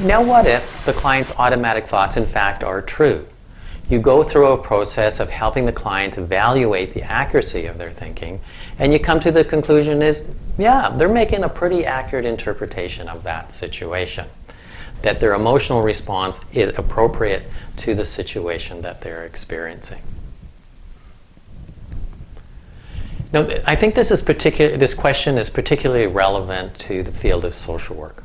Now what if the client's automatic thoughts in fact are true? You go through a process of helping the client evaluate the accuracy of their thinking, and you come to the conclusion is, yeah, they're making a pretty accurate interpretation of that situation. That their emotional response is appropriate to the situation that they're experiencing. Now, I think this question is particularly relevant to the field of social work.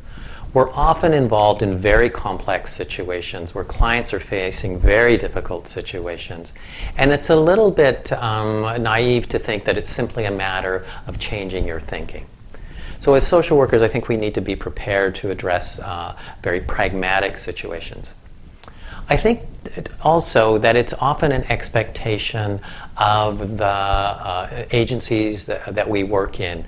We're often involved in very complex situations where clients are facing very difficult situations. And it's a little bit naive to think that it's simply a matter of changing your thinking. So as social workers, I think we need to be prepared to address very pragmatic situations. I think also that it's often an expectation of the agencies that we work in.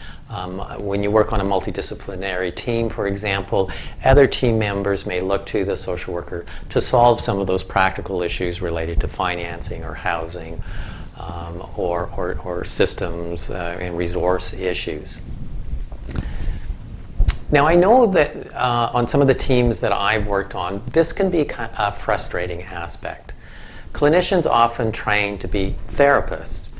When you work on a multidisciplinary team, for example, other team members may look to the social worker to solve some of those practical issues related to financing or housing or systems and resource issues. Now, I know that on some of the teams that I've worked on, this can be a frustrating aspect. Clinicians often train to be therapists,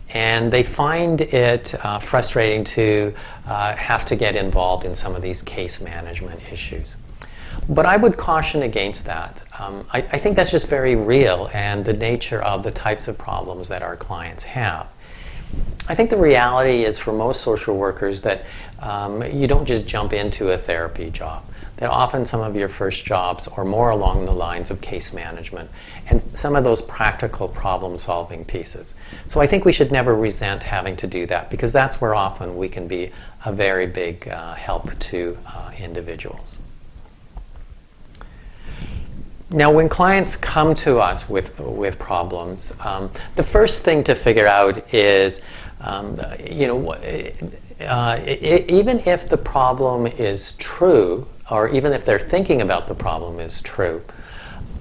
and they find it frustrating to have to get involved in some of these case management issues. But I would caution against that. I think that's just very real and the nature of the types of problems that our clients have. I think the reality is for most social workers that you don't just jump into a therapy job. That often some of your first jobs are more along the lines of case management and some of those practical problem-solving pieces. So I think we should never resent having to do that because that's where often we can be a very big help to individuals. Now, when clients come to us with problems, the first thing to figure out is, even if the problem is true, or even if their thinking about the problem is true,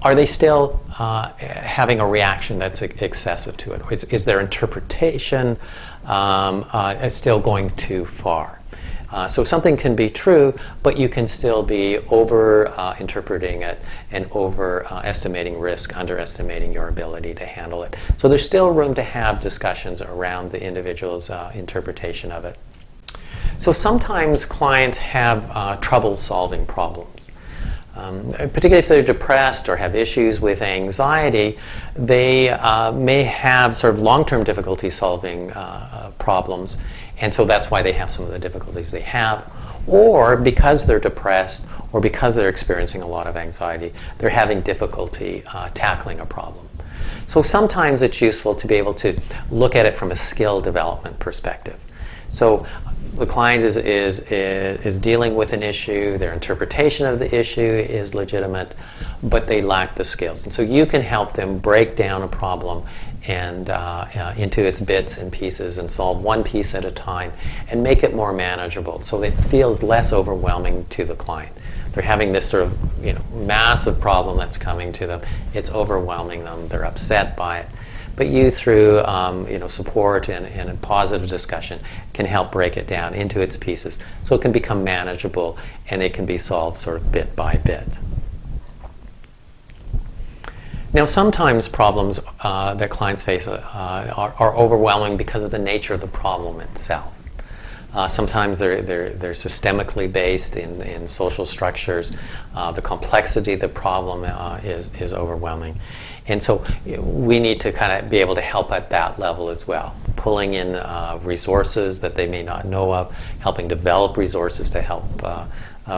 are they still having a reaction that's excessive to it? Is their interpretation still going too far? So something can be true, but you can still be over-interpreting it and overestimating risk, underestimating your ability to handle it. So there's still room to have discussions around the individual's interpretation of it. So sometimes clients have trouble solving problems. Particularly if they're depressed or have issues with anxiety, they may have sort of long-term difficulty solving problems, and so that's why they have some of the difficulties they have. Or because they're depressed or because they're experiencing a lot of anxiety, they're having difficulty tackling a problem. So sometimes it's useful to be able to look at it from a skill development perspective. So the client is dealing with an issue, their interpretation of the issue is legitimate, but they lack the skills. And so you can help them break down a problem and into its bits and pieces and solve one piece at a time and make it more manageable so that it feels less overwhelming to the client. They're having this sort of massive problem that's coming to them. It's overwhelming them. They're upset by it. But you, through support and a positive discussion, can help break it down into its pieces so it can become manageable and it can be solved sort of bit by bit. Now, sometimes problems that clients face are overwhelming because of the nature of the problem itself. Sometimes they're systemically based in social structures. The complexity of the problem is overwhelming. And so we need to kind of be able to help at that level as well, pulling in resources that they may not know of, helping develop resources to help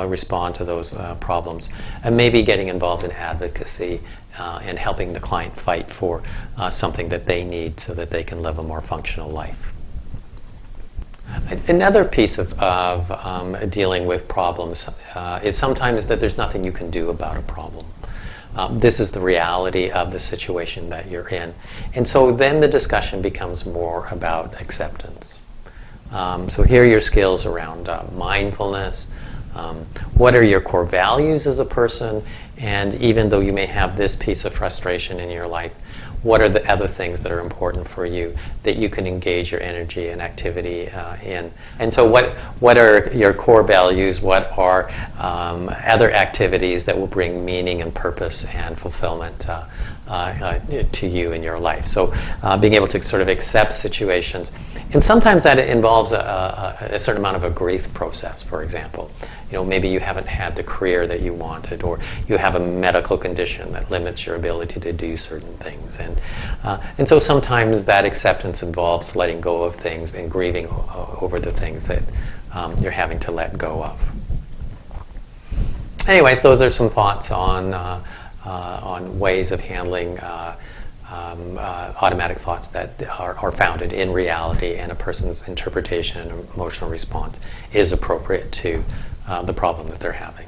respond to those problems, and maybe getting involved in advocacy and helping the client fight for something that they need so that they can live a more functional life. Another piece of dealing with problems is sometimes that there's nothing you can do about a problem. This is the reality of the situation that you're in. And so then the discussion becomes more about acceptance. So here are your skills around mindfulness. What are your core values as a person? And even though you may have this piece of frustration in your life, what are the other things that are important for you that you can engage your energy and activity in. And so what are your core values? What are other activities that will bring meaning and purpose and fulfillment to you in your life? So being able to sort of accept situations. And sometimes that involves a certain amount of a grief process, for example. Maybe you haven't had the career that you wanted, or you have a medical condition that limits your ability to do certain things. And so sometimes that acceptance involves letting go of things and grieving over the things that you're having to let go of. Anyways, those are some thoughts on ways of handling automatic thoughts that are founded in reality, and a person's interpretation and emotional response is appropriate to the problem that they're having.